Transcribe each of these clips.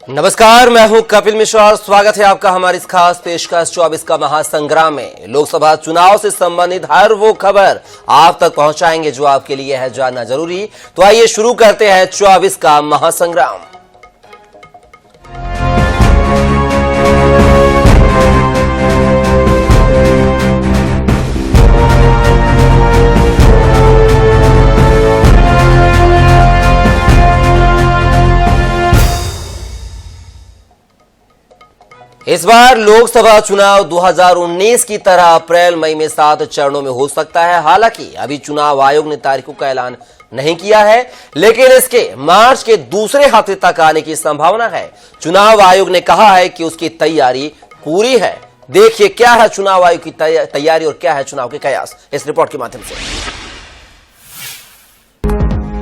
नमस्कार, मैं हूं कपिल मिश्रा और स्वागत है आपका हमारी इस खास पेशकश 24 का महासंग्राम में। लोकसभा चुनाव से संबंधित हर वो खबर आप तक पहुंचाएंगे जो आपके लिए है जानना जरूरी। तो आइए शुरू करते हैं 24 का महासंग्राम। इस बार लोकसभा चुनाव 2019 की तरह अप्रैल मई में 7 चरणों में हो सकता है। हालांकि अभी चुनाव आयोग ने तारीखों का ऐलान नहीं किया है, लेकिन इसके मार्च के दूसरे हफ्ते तक आने की संभावना है। चुनाव आयोग ने कहा है कि उसकी तैयारी पूरी है। देखिए क्या है चुनाव आयोग की तैयारी और क्या है चुनाव के कयास, इस रिपोर्ट के माध्यम से।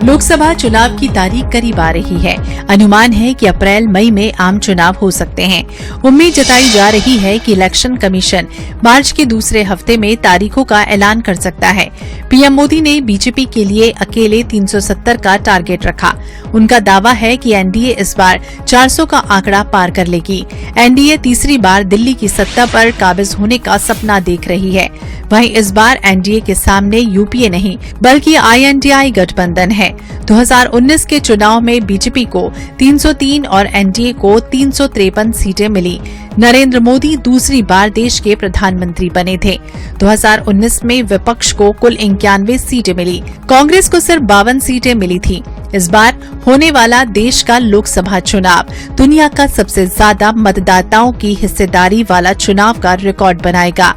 लोकसभा चुनाव की तारीख करीब आ रही है। अनुमान है कि अप्रैल मई में आम चुनाव हो सकते हैं। उम्मीद जताई जा रही है कि इलेक्शन कमीशन मार्च के दूसरे हफ्ते में तारीखों का ऐलान कर सकता है। पीएम मोदी ने बीजेपी के लिए अकेले 370 का टारगेट रखा। उनका दावा है कि एनडीए इस बार 400 का आंकड़ा पार कर लेगी। एनडीए तीसरी बार दिल्ली की सत्ता पर काबिज होने का सपना देख रही है। वहीं इस बार एनडीए के सामने यूपीए नहीं बल्कि आईएनडीआई गठबंधन है। 2019 के चुनाव में बीजेपी को 303 और एनडीए को 353 सीटें मिली। नरेंद्र मोदी दूसरी बार देश के प्रधानमंत्री बने थे। 2019 में विपक्ष को कुल 91 सीटें मिली। कांग्रेस को सिर्फ 52 सीटें मिली थी। इस बार होने वाला देश का लोकसभा चुनाव दुनिया का सबसे ज्यादा मतदाताओं की हिस्सेदारी वाला चुनाव का रिकॉर्ड बनाएगा।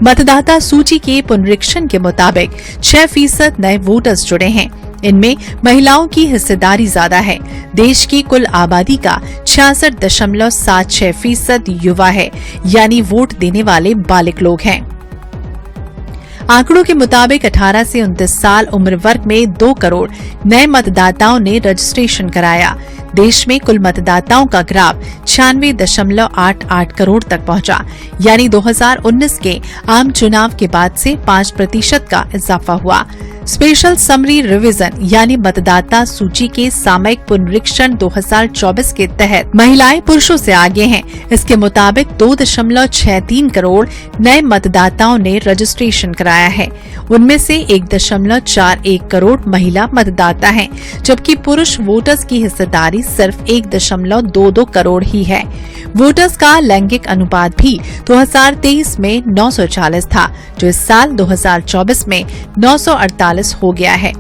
मतदाता सूची के पुनरीक्षण के मुताबिक 6% नए वोटर्स जुड़े हैं। इनमें महिलाओं की हिस्सेदारी ज्यादा है। देश की कुल आबादी का 66.76% युवा है, यानी वोट देने वाले बालिग लोग हैं। आंकड़ों के मुताबिक 18 से 29 साल उम्र वर्ग में 2 करोड़ नए मतदाताओं ने रजिस्ट्रेशन कराया। देश में कुल मतदाताओं का ग्राफ 96.88 करोड़ तक पहुंचा, यानी 2019 के आम चुनाव के बाद से 5% का इजाफा हुआ। स्पेशल समरी रिवीजन यानी मतदाता सूची के सामयिक पुनरीक्षण 2024 के तहत महिलाएं पुरुषों से आगे हैं। इसके मुताबिक 2.63 करोड़ नए मतदाताओं ने रजिस्ट्रेशन कराया है। उनमें से 1.41 करोड़ महिला मतदाता हैं, जबकि पुरुष वोटर्स की हिस्सेदारी सिर्फ 1.22 करोड़ ही है। वोटर्स का लैंगिक अनुपात भी 2023 में 940 था, जो इस साल 2024 में 948 हो गया है,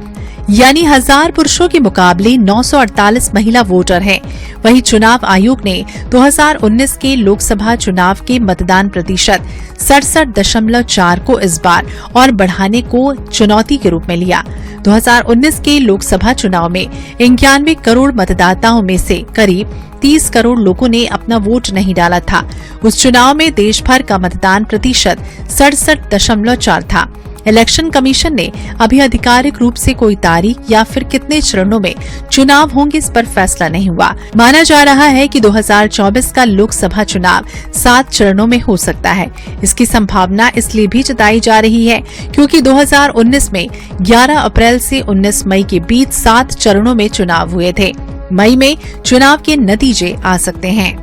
यानी 1000 पुरुषों के मुकाबले 948 महिला वोटर हैं। वहीं चुनाव आयोग ने 2019 के लोकसभा चुनाव के मतदान प्रतिशत 67.4 को इस बार और बढ़ाने को चुनौती के रूप में लिया। 2019 के लोकसभा चुनाव में 91 करोड़ मतदाताओं में से करीब 30 करोड़ लोगों ने अपना वोट नहीं डाला था। उस चुनाव में देश भर का मतदान प्रतिशत 67.4 था। इलेक्शन कमीशन ने अभी आधिकारिक रूप से कोई तारीख या फिर कितने चरणों में चुनाव होंगे इस पर फैसला नहीं हुआ। माना जा रहा है कि 2024 का लोकसभा चुनाव 7 चरणों में हो सकता है। इसकी संभावना इसलिए भी जताई जा रही है क्योंकि 2019 में 11 अप्रैल से 19 मई के बीच 7 चरणों में चुनाव हुए थे। मई में चुनाव के नतीजे आ सकते हैं।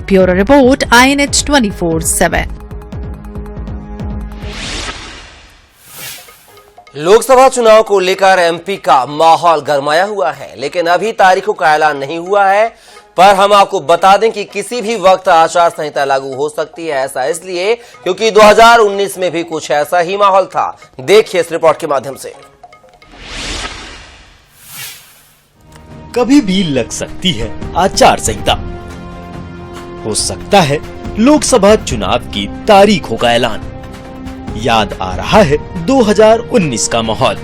Bureau report INH 24/7। लोकसभा चुनाव को लेकर एमपी का माहौल गरमाया हुआ है, लेकिन अभी तारीखों का ऐलान नहीं हुआ है। पर हम आपको बता दें कि किसी भी वक्त आचार संहिता लागू हो सकती है। ऐसा इसलिए क्योंकि 2019 में भी कुछ ऐसा ही माहौल था। देखिए इस रिपोर्ट के माध्यम से। कभी भी लग सकती है आचार संहिता। हो सकता है लोकसभा चुनाव की तारीखों का ऐलान। याद आ रहा है 2019 का माहौल।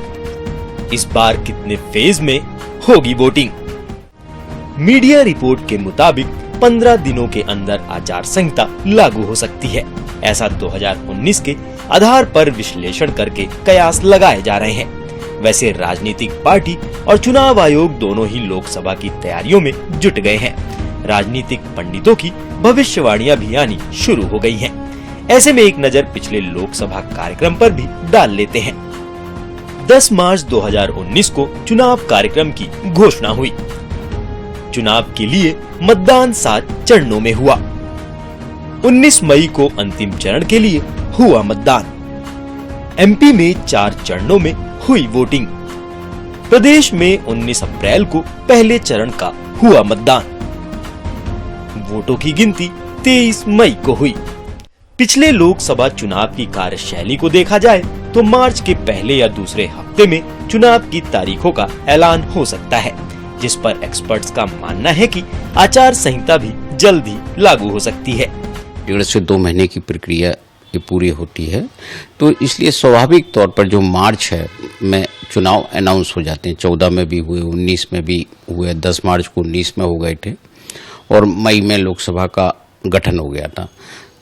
इस बार कितने फेज में होगी वोटिंग? मीडिया रिपोर्ट के मुताबिक 15 दिनों के अंदर आचार संहिता लागू हो सकती है। ऐसा 2019 के आधार पर विश्लेषण करके कयास लगाए जा रहे हैं। वैसे राजनीतिक पार्टी और चुनाव आयोग दोनों ही लोकसभा की तैयारियों में जुट गए हैं। राजनीतिक पंडितों की भविष्यवाणियां भी आनी शुरू हो गई हैं। ऐसे में एक नजर पिछले लोकसभा कार्यक्रम पर भी डाल लेते हैं। 10 मार्च 2019 को चुनाव कार्यक्रम की घोषणा हुई। चुनाव के लिए मतदान 7 चरणों में हुआ। 19 मई को अंतिम चरण के लिए हुआ मतदान। एमपी में 4 चरणों में हुई वोटिंग। प्रदेश में 19 अप्रैल को पहले चरण का हुआ मतदान। वोटों की गिनती 23 मई को हुई। पिछले लोकसभा चुनाव की कार्यशैली को देखा जाए तो मार्च के पहले या दूसरे हफ्ते में चुनाव की तारीखों का ऐलान हो सकता है, जिस पर एक्सपर्ट्स का मानना है कि आचार संहिता भी जल्द ही लागू हो सकती है। 1.5 से 2 महीने की प्रक्रिया ये पूरी होती है, तो इसलिए स्वाभाविक तौर पर जो मार्च है में चुनाव अनाउंस हो जाते हैं। 14 में भी हुए, 19 में भी हुए, 10 मार्च को 19 में हो गए थे और मई में लोकसभा का गठन हो गया था।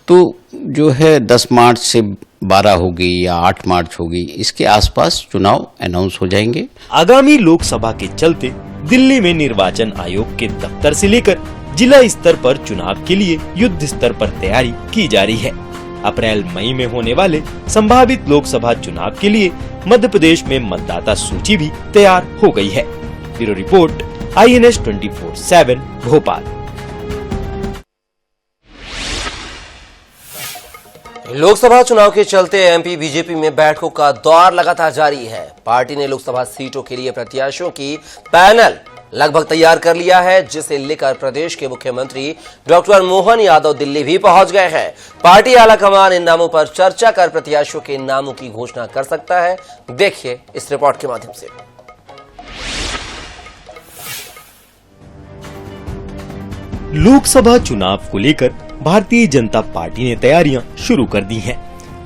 तो जो है 10 मार्च से 12 होगी या 8 मार्च होगी, इसके आसपास चुनाव अनाउंस हो जाएंगे। आगामी लोकसभा के चलते दिल्ली में निर्वाचन आयोग के दफ्तर से लेकर जिला स्तर पर चुनाव के लिए युद्ध स्तर पर तैयारी की जा रही है। अप्रैल मई में होने वाले संभावित लोकसभा चुनाव के लिए मध्य प्रदेश में मतदाता सूची भी तैयार हो गई है। Bureau report, INS 24/7 Bhopal. Lok Sabha चुनाव के चलते एमपी बीजेपी में बैठकों का दौर लगातार जारी है। पार्टी ने लोकसभा सीटों के लिए प्रत्याशियों की पैनल लगभग तैयार कर लिया है, जिसे लेकर प्रदेश के मुख्यमंत्री डॉक्टर मोहन यादव दिल्ली भी पहुंच गए हैं। पार्टी आलाकमान इन नामों पर चर्चा कर प्रत्याशियों के नामों की घोषणा कर सकता है। देखिए इस रिपोर्ट के माध्यम से। लोकसभा चुनाव को लेकर भारतीय जनता पार्टी ने तैयारियां शुरू कर दी हैं।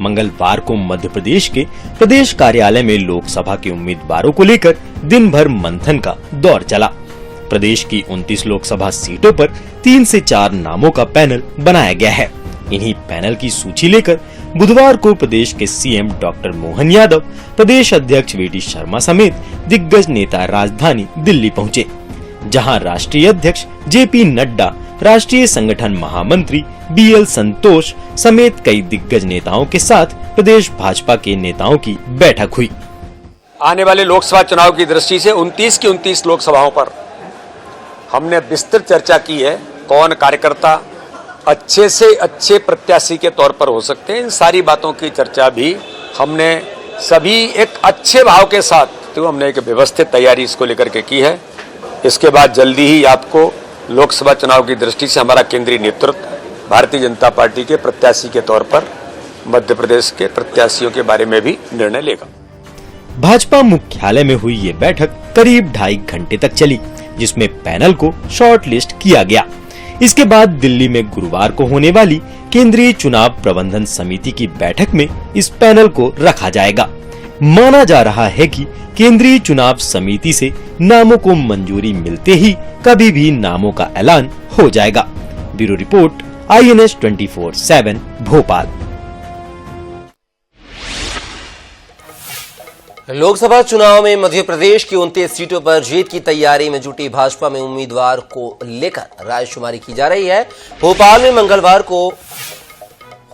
मंगलवार को मध्य प्रदेश के प्रदेश कार्यालय में लोकसभा के उम्मीदवारों को लेकर दिन भर मंथन का दौर चला। प्रदेश की 29 लोकसभा सीटों पर 3 से 4 नामों का पैनल बनाया गया है। इन्हीं पैनल की सूची लेकर बुधवार को प्रदेश के सीएम डॉक्टर मोहन यादव, प्रदेश अध्यक्ष VD शर्मा समेत दिग्गज नेता राजधानी दिल्ली पहुंचे, जहां राष्ट्रीय अध्यक्ष JP नड्डा, राष्ट्रीय संगठन महामंत्री BL संतोष समेत कई दिग्गज नेताओं के साथ प्रदेश भाजपा के नेताओं की बैठक हुई। आने वाले लोकसभा चुनाव की दृष्टि से 29 की 29 लोकसभाओं पर हमने विस्तृत चर्चा की है। कौन कार्यकर्ता अच्छे से अच्छे प्रत्याशी के तौर पर हो सकते हैं, इन सारी बातों की चर्चा भी हमने सभी एक अच्छे भाव के साथ, तो हमने एक व्यवस्थित तैयारी इसको लेकर के की है। इसके बाद जल्दी ही आपको लोकसभा चुनाव की दृष्टि से हमारा केंद्रीय नेतृत्व भारतीय जनता पार्टी के प्रत्याशी के तौर पर मध्य प्रदेश के प्रत्याशियों के बारे में भी निर्णय लेगा। भाजपा मुख्यालय में हुई ये बैठक करीब 2.5 घंटे तक चली, जिसमें पैनल को शॉर्ट लिस्ट किया गया। इसके बाद दिल्ली में गुरुवार को होने वाली केंद्रीय चुनाव प्रबंधन समिति की बैठक में इस पैनल को रखा जाएगा। माना जा रहा है कि केंद्रीय चुनाव समिति से नामों को मंजूरी मिलते ही कभी भी नामों का ऐलान हो जाएगा। Bureau report, INS 24/7 Bhopal. Lok Sabha चुनाव में मध्य प्रदेश की 29 सीटों पर जीत की तैयारी में जुटी भाजपा में उम्मीदवार को लेकर रायशुमारी की जा रही है। भोपाल में मंगलवार को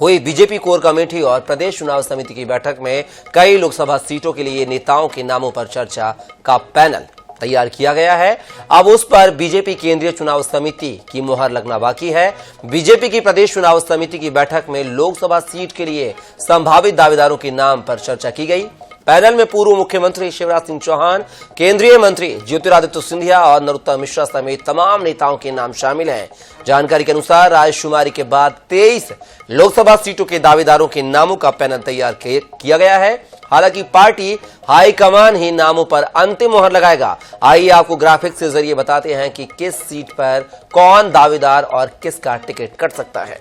हुई बीजेपी कोर कमेटी और प्रदेश चुनाव समिति की बैठक में कई लोकसभा सीटों के लिए नेताओं के नामों पर चर्चा का पैनल तैयार किया गया है। अब उस पर बीजेपी केंद्रीय चुनाव समिति की मुहर लगना बाकी है। बीजेपी की प्रदेश चुनाव समिति की बैठक में लोकसभा सीट के लिए संभावित दावेदारों के नाम पर चर्चा की गई। पैनल में पूर्व मुख्यमंत्री शिवराज सिंह चौहान, केंद्रीय मंत्री ज्योतिरादित्य सिंधिया और नरोत्तम मिश्रा समेत तमाम नेताओं के नाम शामिल हैं। जानकारी के अनुसार रायशुमारी के बाद 23 लोकसभा सीटों के दावेदारों के नामों का पैनल तैयार किया गया है। हालांकि पार्टी हाईकमान ही नामों पर अंतिम मुहर लगाएगा। आइए आपको ग्राफिक्स के जरिए बताते हैं कि किस सीट पर कौन दावेदार और किसका टिकट कट सकता है।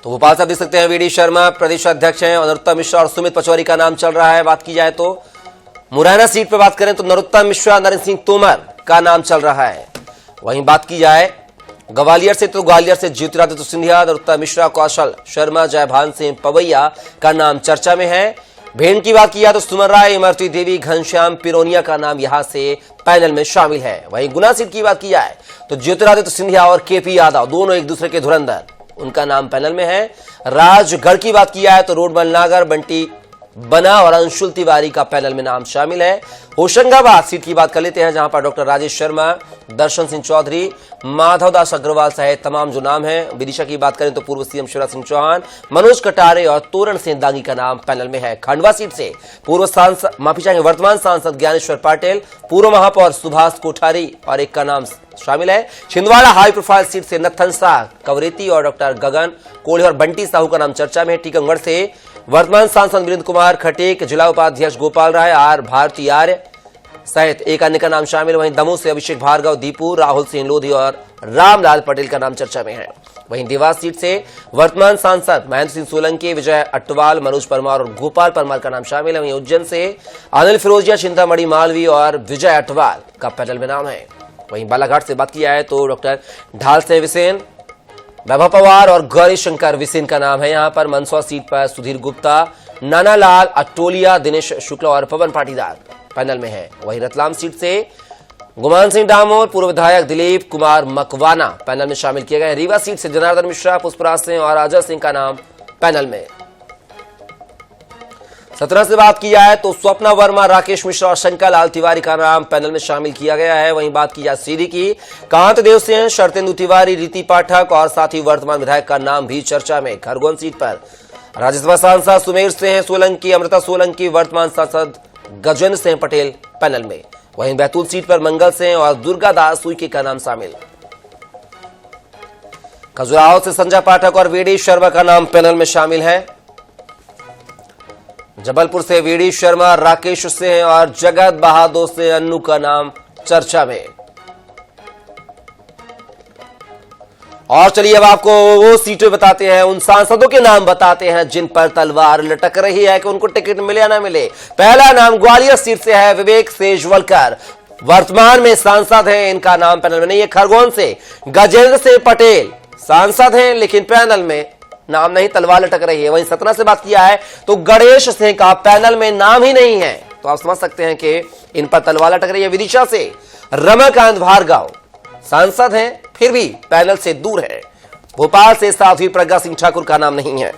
तो भोपाल से देख सकते हैं VD शर्मा प्रदेश अध्यक्ष हैं और नरोत्तम मिश्रा और सुमित पचौरी का नाम चल रहा है। बात की जाए तो मुरैना सीट पर बात करें तो नरोत्तम मिश्रा, नरेंद्र सिंह तोमर का नाम चल रहा है। वहीं बात की जाए ग्वालियर से तो ग्वालियर से ज्योतिरादित्य सिंधिया, नरोत्तम मिश्रा, कौशल शर्मा, जयभान सिंह पवैया का नाम चर्चा में है। भिंड की बात की जाए तो सुमन राय, इमरती देवी, घनश्याम पिरोनिया का नाम यहां से पैनल में शामिल है। वहीं गुना सीट की बात की जाए तो ज्योतिरादित्य सिंधिया और KP यादव दोनों एक दूसरे के धुरंधर, उनका नाम पैनल में है। राजगढ़ की बात की जाए तो रोडमल नागर, बंटी बना और अंशुल तिवारी का पैनल में नाम शामिल है। होशंगाबाद सीट की बात कर लेते हैं, जहां पर डॉक्टर राजेश शर्मा, दर्शन सिंह चौधरी, माधव दास अग्रवाल सहित तमाम जो नाम हैं। विदिशा की बात करें तो पूर्व सीएम शिवराज सिंह चौहान, मनोज कटारे और तोरण सिंह दांगी का नाम पैनल में है। खंडवा सीट से पूर्व सांसद वर्तमान सांसद ज्ञानेश्वर पाटिल, पूर्व महापौर सुभाष कोठारी और एक का नाम शामिल है। छिंदवाड़ा हाई प्रोफाइल सीट से नत्थन शाह, कवरेती और डॉक्टर गगन कोल्हे और बंटी साहू का नाम चर्चा में है। टीकमगढ़ से वर्तमान सांसद वीरेंद्र कुमार खटीक, जिला उपाध्यक्ष गोपाल राय, आर भारती आर्य सहित एक अन्य का नाम शामिल। वहीं दमोह से अभिषेक भार्गव, दीपू, राहुल सिंह लोधी और रामलाल पटेल का नाम चर्चा में है। वहीं देवास सीट से वर्तमान सांसद महेंद्र सिंह सोलंकी, विजय अट्टवाल, मनोज परमार और गोपाल परमार का नाम शामिल है। वहीं उज्जैन से अनिल फिरोजिया, चिंतामणि मालवी और विजय अट्टवाल का पैनल में नाम है। वहीं बालाघाट से बात किया है तो डॉक्टर ढाल से विसेन, वैभव पवार और गौरी शंकर विसेन का नाम है। यहां पर मंदसौर सीट पर सुधीर गुप्ता, नानालाल अटोलिया, दिनेश शुक्ला और पवन पाटीदार पैनल में है। वहीं रतलाम सीट से गुमान सिंह डामोर, पूर्व विधायक दिलीप कुमार मकवाना पैनल में शामिल किए गए। रीवा सीट से जनार्दन मिश्रा, पुष्पराज सिंह और अजय सिंह का नाम पैनल में। 17 से बात किया है तो स्वप्ना वर्मा, राकेश मिश्रा और शंकर लाल तिवारी का नाम पैनल में शामिल किया गया है। वहीं बात की जाए सीधी की, कांत देव सिंह, शरतेंदु तिवारी, रीति पाठक और साथ ही वर्तमान विधायक का नाम भी चर्चा में। खरगोन सीट पर राज्यसभा सांसद सुमेर सिंह सोलंकी, अमृता सोलंकी, वर्तमान सांसद गजेंद्र सिंह पटेल पैनल में। वहीं बैतूल सीट पर मंगल सिंह और दुर्गा दास उइके का नाम शामिल। खजुराहो से संजय पाठक और वीडी शर्मा का नाम पैनल में शामिल है। जबलपुर से वीडी शर्मा, राकेश सिंह और जगत बहादुर से अन्नू का नाम चर्चा में। और चलिए अब आपको वो सीटें बताते हैं, उन सांसदों के नाम बताते हैं जिन पर तलवार लटक रही है कि उनको टिकट मिले या ना मिले। पहला नाम ग्वालियर सीट से है विवेक सेजवलकर, वर्तमान में सांसद हैं, इनका नाम पैनल में नहीं है। खरगोन से गजेंद्र सिंह पटेल सांसद हैं लेकिन पैनल में नाम नहीं, तलवार लटक रही है। वहीं 17 से बात किया है तो गणेश सिंह का पैनल में नाम ही नहीं है, तो आप समझ सकते हैं कि इन पर तलवार लटक रही है। विदिशा से रमाकांत भार्गव सांसद हैं फिर भी पैनल से दूर है। भोपाल से साध्वी प्रज्ञा सिंह ठाकुर का नाम नहीं है।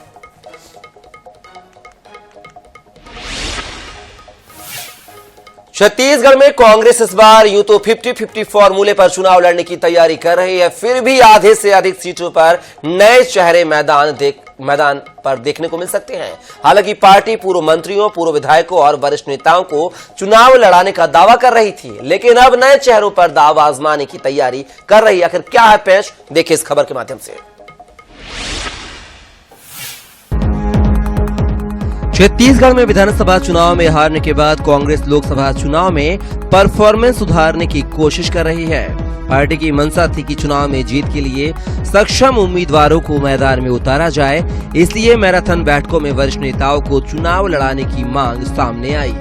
छत्तीसगढ़ में कांग्रेस इस बार यूं तो 50-50 फॉर्मूले पर चुनाव लड़ने की तैयारी कर रही है, फिर भी आधे से अधिक सीटों पर नए चेहरे मैदान पर देखने को मिल सकते हैं। हालांकि पार्टी पूर्व मंत्रियों, पूर्व विधायकों और वरिष्ठ नेताओं को चुनाव लड़ाने का दावा कर रही थी, लेकिन अब नए चेहरों पर दाव आजमाने की तैयारी कर रही है। आखिर क्या है पेश, देखिए इस खबर के माध्यम से। छत्तीसगढ़ में विधानसभा चुनाव में हारने के बाद कांग्रेस लोकसभा चुनाव में परफॉर्मेंस सुधारने की कोशिश कर रही है। पार्टी की मंशा थी कि चुनाव में जीत के लिए सक्षम उम्मीदवारों को मैदान में उतारा जाए, इसलिए मैराथन बैठकों में वरिष्ठ नेताओं को चुनाव लड़ाने की मांग सामने आई।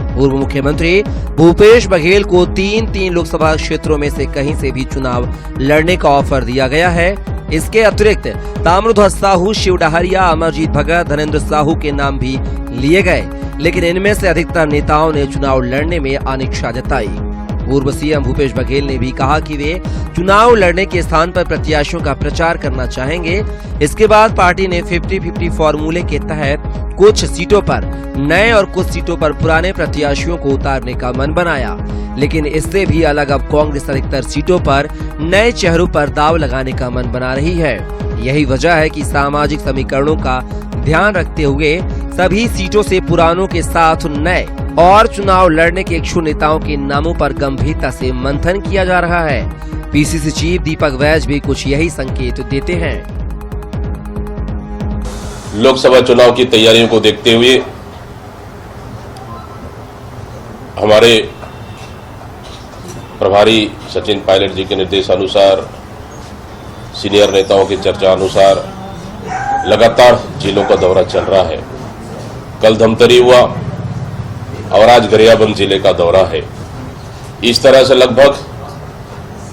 पूर्व मुख्यमंत्री भूपेश बघेल को 3 लोकसभा क्षेत्रों में से कहीं से भी चुनाव लड़ने का ऑफर दिया गया है। इसके अतिरिक्त ताम्रध्वज साहू, शिव डहरिया, अमरजीत भगत, धनेन्द्र साहू के नाम भी लिए गए, लेकिन इनमें से अधिकतर नेताओं ने चुनाव लड़ने में अनिच्छा जताई। पूर्व सीएम भूपेश बघेल ने भी कहा कि वे चुनाव लड़ने के स्थान पर प्रत्याशियों का प्रचार करना चाहेंगे। इसके बाद पार्टी ने 50-50 फॉर्मूले के तहत कुछ सीटों पर नए और कुछ सीटों पर पुराने प्रत्याशियों को उतारने का मन बनाया, लेकिन इससे भी अलग अब कांग्रेस अधिकतर सीटों पर नए चेहरों पर दाव लगाने का मन बना रही है। यही वजह है कि सामाजिक समीकरणों का ध्यान रखते हुए सभी सीटों से पुरानों के साथ नए और चुनाव लड़ने के इच्छुक नेताओं के नामों पर गंभीरता से मंथन किया जा रहा है। पीसीसी चीफ दीपक वैज भी कुछ यही संकेत देते हैं। लोकसभा चुनाव की तैयारियों को देखते हुए हमारे प्रभारी सचिन पायलट जी के निर्देशानुसार, सीनियर नेताओं की चर्चा अनुसार लगातार जिलों का दौरा चल रहा है। कल धमतरी हुआ और आज गरियाबंद जिले का दौरा है। इस तरह से लगभग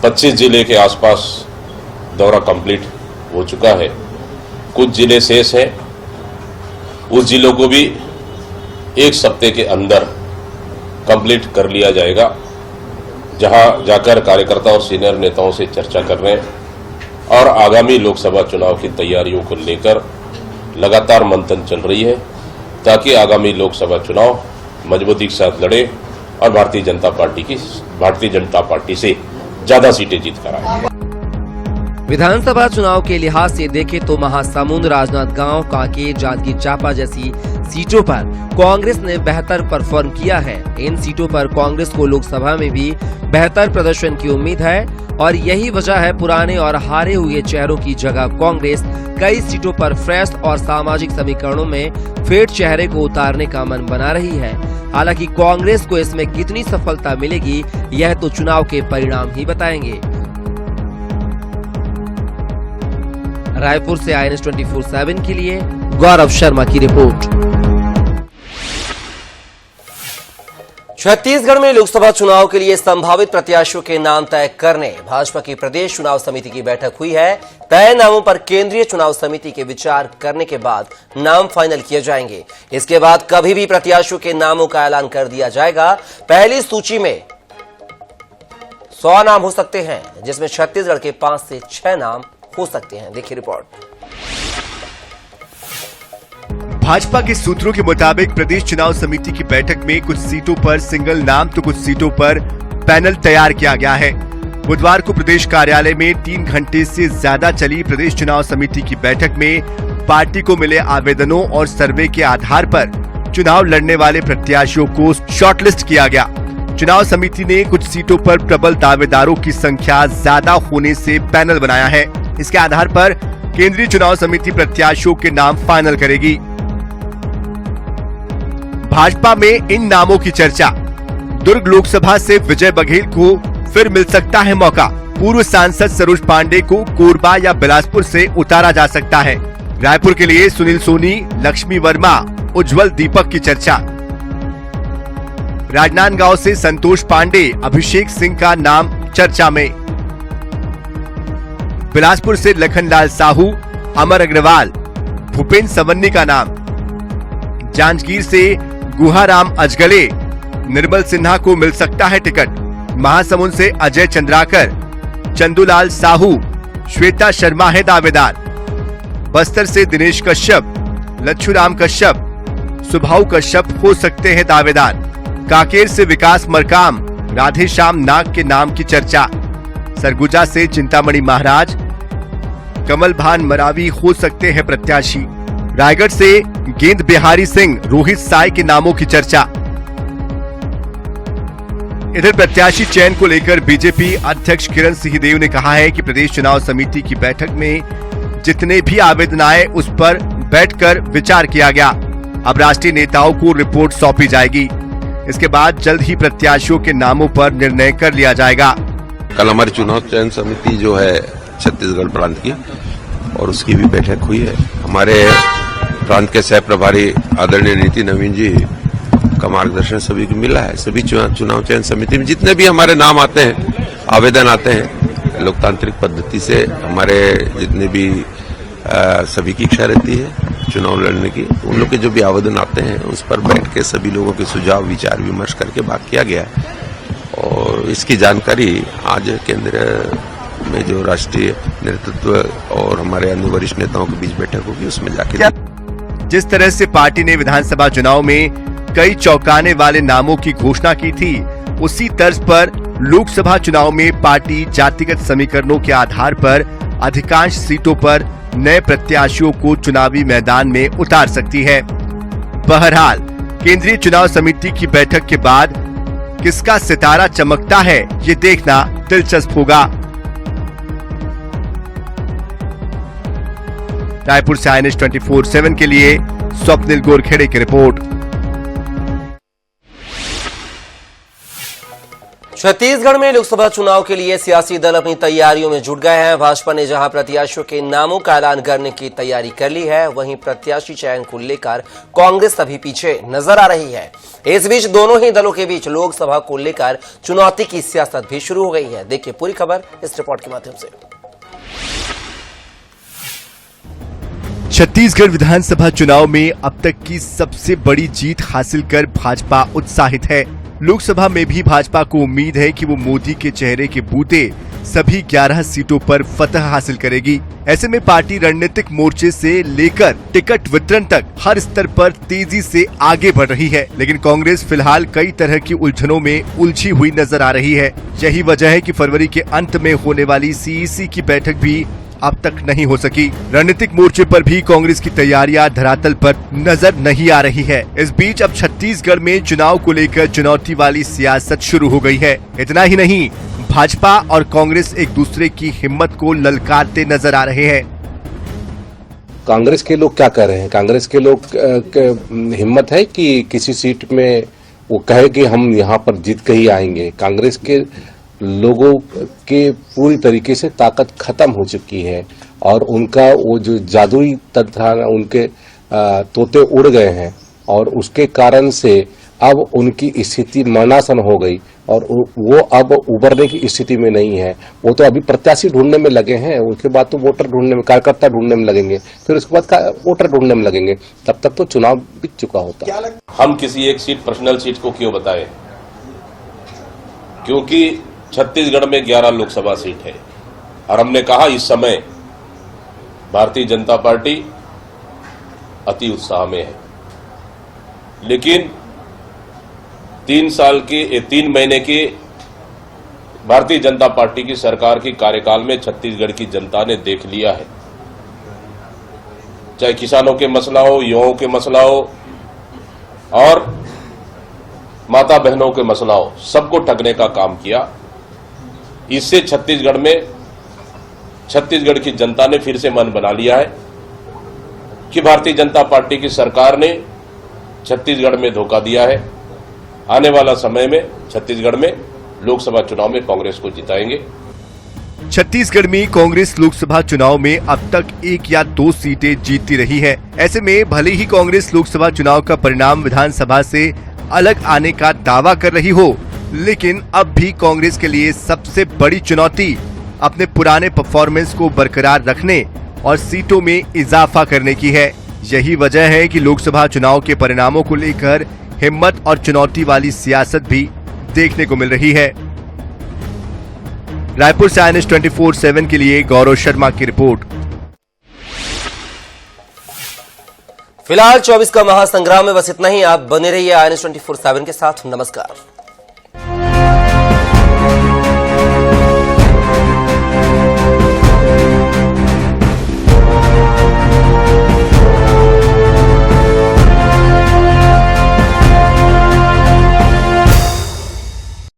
25 जिले के आसपास दौरा कंप्लीट हो चुका है। कुछ जिले शेष हैं, उस जिलों को भी एक सप्ताह के अंदर कंप्लीट कर लिया जाएगा, जहां जाकर कार्यकर्ता और सीनियर नेताओं से चर्चा कर रहे हैं और आगामी लोकसभा चुनाव की तैयारियों को लेकर लगातार मंथन चल रही है। ताकि आगामी लोकसभा चुनाव मजबूती के साथ लड़े और भारतीय जनता पार्टी से ज्यादा सीटें जीत कर आए। विधानसभा चुनाव के लिहाज से देखें तो महासमुंद, राजनांदगांव, कांकेर, जांजगीर चांपा जैसी सीटों पर कांग्रेस ने बेहतर परफॉर्म किया है। इन सीटों पर कांग्रेस को लोकसभा में भी बेहतर प्रदर्शन की उम्मीद है और यही वजह है पुराने और हारे हुए चेहरों की जगह कांग्रेस कई सीटों पर फ्रेश और सामाजिक समीकरणों में फेट चेहरे को उतारने का मन बना रही है। हालांकि कांग्रेस को इसमें कितनी सफलता मिलेगी यह तो चुनाव के परिणाम ही बताएंगे। रायपुर से INS 24/7 के लिए गौरव शर्मा की रिपोर्ट। छत्तीसगढ़ में लोकसभा चुनाव के लिए संभावित प्रत्याशियों के नाम तय करने भाजपा की प्रदेश चुनाव समिति की बैठक हुई है। तय नामों पर केंद्रीय चुनाव समिति के विचार करने के बाद नाम फाइनल किए जाएंगे। इसके बाद कभी भी प्रत्याशियों के नामों का ऐलान कर दिया जाएगा। पहली सूची में 100 नाम हो सकते हैं, जिसमें छत्तीसगढ़ के 5 से 6 नाम हो सकते हैं। देखिए रिपोर्ट। भाजपा के सूत्रों के मुताबिक प्रदेश चुनाव समिति की बैठक में कुछ सीटों पर सिंगल नाम तो कुछ सीटों पर पैनल तैयार किया गया है। बुधवार को प्रदेश कार्यालय में 3 घंटे से ज्यादा चली प्रदेश चुनाव समिति की बैठक में पार्टी को मिले आवेदनों और सर्वे के आधार पर चुनाव लड़ने वाले प्रत्याशियों को शॉर्टलिस्ट किया गया। चुनाव समिति ने कुछ सीटों पर प्रबल दावेदारों की संख्या ज्यादा होने से पैनल बनाया है। इसके आधार पर केंद्रीय चुनाव समिति प्रत्याशियों के नाम फाइनल करेगी। भाजपा में इन नामों की चर्चा। दुर्ग लोकसभा से विजय बघेल को फिर मिल सकता है मौका। पूर्व सांसद सरोज पांडे को कोरबा या बिलासपुर से उतारा जा सकता है। रायपुर के लिए सुनील सोनी, लक्ष्मी वर्मा, उज्जवल दीपक की चर्चा। राजनांदगांव से संतोष पांडे, अभिषेक सिंह का नाम चर्चा में। बिलासपुर से लखनलाल साहू, अमर अग्रवाल, भूपेन्द्र सवन्नी का नाम। जांजगीर से गुहाराम अजगले, निर्मल सिन्हा को मिल सकता है टिकट। महासमुंद से अजय चंद्राकर, चंदूलाल साहू, श्वेता शर्मा है दावेदार। बस्तर से दिनेश कश्यप, लच्छूराम कश्यप, सुभाऊ कश्यप हो सकते हैं दावेदार। कांकेर से विकास मरकाम, राधेश्याम नाग के नाम की चर्चा। सरगुजा से चिंतामणि महाराज, कमल भान मरावी हो सकते हैं प्रत्याशी। रायगढ़ से गेंद बिहारी सिंह, रोहित साय के नामों की चर्चा। इधर प्रत्याशी चयन को लेकर बीजेपी अध्यक्ष किरण सिंहदेव ने कहा है कि प्रदेश चुनाव समिति की बैठक में जितने भी आवेदन आए उस पर बैठकर विचार किया गया। अब राष्ट्रीय नेताओं को रिपोर्ट सौंपी जाएगी। इसके बाद जल्द ही प्रत्याशियों के नामों पर निर्णय कर लिया जाएगा। कल हमारी चुनाव चयन समिति जो है छत्तीसगढ़ प्रांत की, और उसकी भी बैठक हुई है। हमारे प्रांत के सह प्रभारी आदरणीय नीति नवीन जी का मार्गदर्शन सभी को मिला है। सभी चुनाव चयन समिति में जितने भी हमारे नाम आते हैं, आवेदन आते हैं, लोकतांत्रिक पद्धति से हमारे जितने भी सभी की इच्छा रहती है चुनाव लड़ने की, उन लोग के जो भी आवेदन आते हैं उस पर बैठ के सभी लोगों के सुझाव विचार विमर्श करके बात किया गया। और इसकी जानकारी आज केंद्र में जो राष्ट्रीय नेतृत्व और हमारे अन्य वरिष्ठ नेताओं के बीच बैठक होगी उसमें जाके। जिस तरह से पार्टी ने विधानसभा चुनाव में कई चौंकाने वाले नामों की घोषणा की थी, उसी तर्ज पर लोकसभा चुनाव में पार्टी जातिगत समीकरणों के आधार पर अधिकांश सीटों पर नए प्रत्याशियों को चुनावी मैदान में उतार सकती है। बहरहाल केंद्रीय चुनाव समिति की बैठक के बाद किसका सितारा चमकता है, ये देखना दिलचस्प होगा। रायपुर से INS 24/7 के लिए स्वप्निल गोरखेड़े की रिपोर्ट। छत्तीसगढ़ में लोकसभा चुनाव के लिए सियासी दल अपनी तैयारियों में जुट गए हैं। भाजपा ने जहां प्रत्याशियों के नामों का ऐलान करने की तैयारी कर ली है, वहीं प्रत्याशी चयन को लेकर कांग्रेस अभी पीछे नजर आ रही है। इस बीच दोनों ही दलों के बीच लोकसभा को लेकर चुनौती की सियासत भी शुरू हो गई है। देखिए पूरी खबर इस रिपोर्ट के माध्यम से। छत्तीसगढ़ विधानसभा चुनाव में अब तक की सबसे बड़ी जीत हासिल कर भाजपा उत्साहित है। लोकसभा में भी भाजपा को उम्मीद है कि वो मोदी के चेहरे के बूते सभी 11 सीटों पर फतह हासिल करेगी। ऐसे में पार्टी रणनीतिक मोर्चे से लेकर टिकट वितरण तक हर स्तर पर तेजी से आगे बढ़ रही है, लेकिन कांग्रेस फिलहाल कई तरह की उलझनों में उलझी हुई नजर आ रही है। यही वजह है कि फरवरी के अंत में होने वाली सीईसी की बैठक भी अब तक नहीं हो सकी। रणनीतिक मोर्चे पर भी कांग्रेस की तैयारियां धरातल पर नजर नहीं आ रही है। इस बीच अब छत्तीसगढ़ में चुनाव को लेकर चुनौती वाली सियासत शुरू हो गई है। इतना ही नहीं, भाजपा और कांग्रेस एक दूसरे की हिम्मत को ललकारते नजर आ रहे हैं। कांग्रेस के लोग क्या कर रहे हैं? कांग्रेस के लोग हिम्मत है कि किसी सीट में वो कहे कि हम यहाँ पर जीत के ही आएंगे। कांग्रेस के लोगों के पूरी तरीके से ताकत खत्म हो चुकी है और उनका वो जो जादुई तंत्र उनके तोते उड़ गए हैं और उसके कारण से अब उनकी स्थिति मरणासन हो गई और वो अब उबरने की स्थिति में नहीं है। वो तो अभी प्रत्याशी ढूंढने में लगे हैं, उसके बाद तो वोटर ढूंढने में, कार्यकर्ता ढूंढने में लगेंगे, फिर उसके बाद वोटर ढूंढने में लगेंगे, तब तक तो चुनाव बीत चुका होता है। हम किसी एक सीट, पर्सनल सीट को क्यों बताएं? क्योंकि छत्तीसगढ़ में 11 लोकसभा सीट है और हमने कहा इस समय भारतीय जनता पार्टी अति उत्साह में है, लेकिन 3 महीने के भारतीय जनता पार्टी की सरकार की कार्यकाल में छत्तीसगढ़ की जनता ने देख लिया है। चाहे किसानों के मसला हो, युवाओं के मसला हो और माता बहनों के मसला हो, सबको ठगने का काम किया। इससे छत्तीसगढ़ की जनता ने फिर से मन बना लिया है कि भारतीय जनता पार्टी की सरकार ने छत्तीसगढ़ में धोखा दिया है। आने वाला समय में छत्तीसगढ़ में लोकसभा चुनाव में कांग्रेस को जिताएंगे। छत्तीसगढ़ में कांग्रेस लोकसभा चुनाव में अब तक 1 या 2 सीटें जीतती रही है। ऐसे में भले ही कांग्रेस लोकसभा चुनाव का परिणाम विधानसभा से अलग आने का दावा कर रही हो, लेकिन अब भी कांग्रेस के लिए सबसे बड़ी चुनौती अपने पुराने परफॉर्मेंस को बरकरार रखने और सीटों में इजाफा करने की है। यही वजह है कि लोकसभा चुनाव के परिणामों को लेकर हिम्मत और चुनौती वाली सियासत भी देखने को मिल रही है। रायपुर से INS 24/7 के लिए गौरव शर्मा की रिपोर्ट। फिलहाल 24 का महासंग्राम में बस इतना ही। आप बने रहिए INS 24/7 के साथ। नमस्कार।